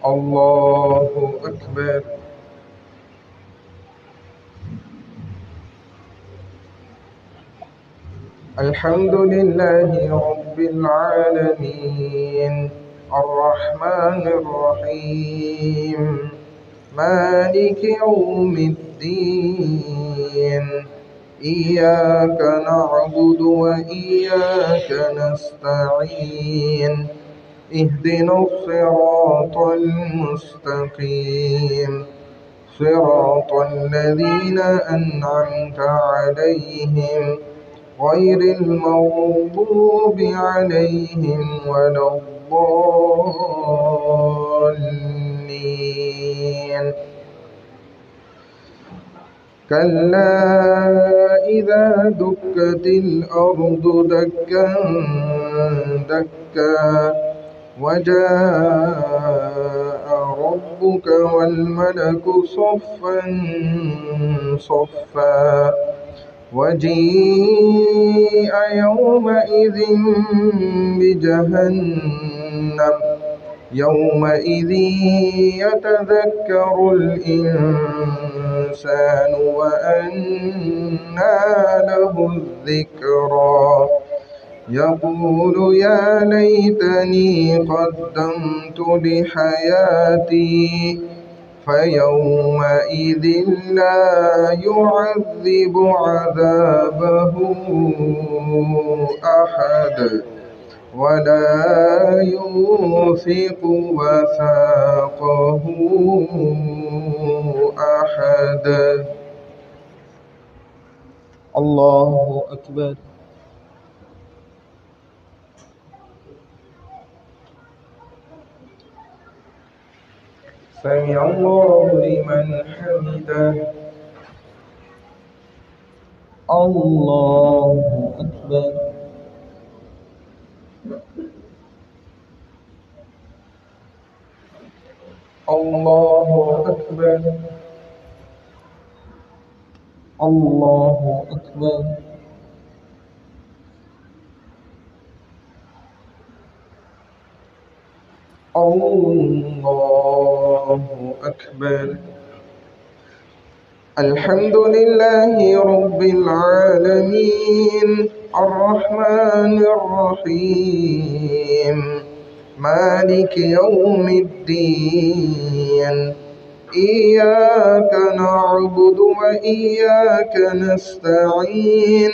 الله أكبر. الحمد لله رب العالمين الرحمن الرحيم مالك يوم الدين إياك نعبد وإياك نستعين اهدنا الصراط المستقيم صراط الذين أنعمت عليهم غير المغضوب عليهم ولا الضالين. كلا إذا دكت الأرض دكا دكا وجاء ربك والملك صفا صفا وجيء يومئذ بجهنم يومئذ يتذكر الإنسان وأنى له الذكرى يقول يا ليتني قدمت لحياتي فيومئذ لا يعذب عذابه أحد ولا يوثق وثاقه أحد. الله أكبر. سمع الله لمن حمده. الله أكبر. الله أكبر. الله أكبر. الله أكبر. الحمد لله رب العالمين الرحمن الرحيم مالك يوم الدين إياك نعبد وإياك نستعين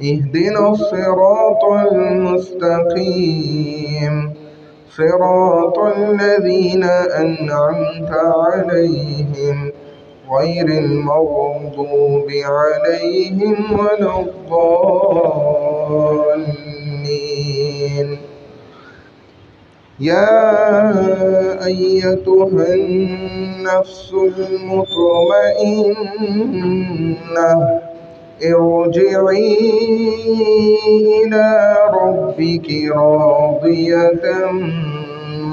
اهدنا الصراط المستقيم صراط الذين أنعمت عليهم غير المغضوب عليهم ولا الضالين. يا أيتها النفس المطمئنة ارجعي إلى ربك راضية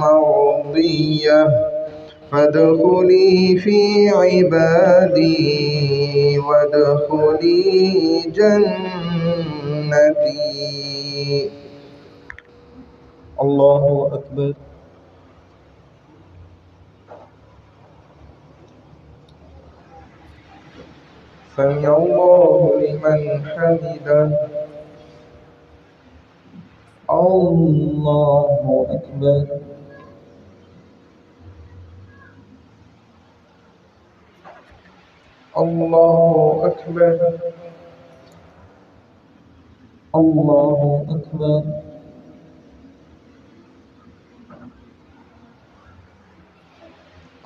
مرضية فادخلي في عبادي وادخلي جنتي. الله أكبر. سمع الله لمن حمده. الله أكبر. الله أكبر. الله أكبر.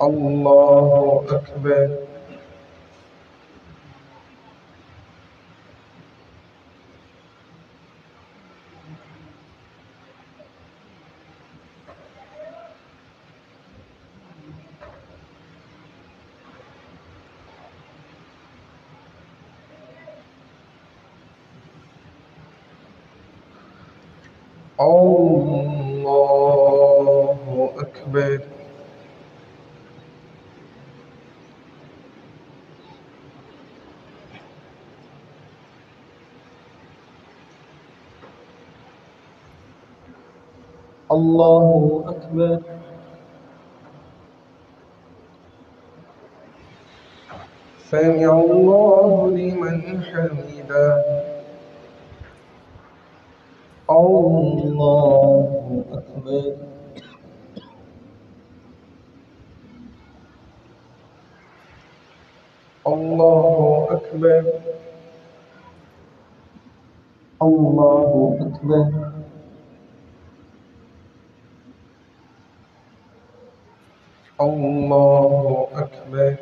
الله أكبر. الله أكبر. الله أكبر. سمع الله لمن حمده الله أكبر الله أكبر الله أكبر الله أكبر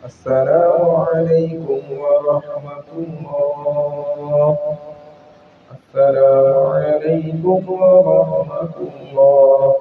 السلام عليكم ورحمة الله. السلام عليكم ورحمة الله.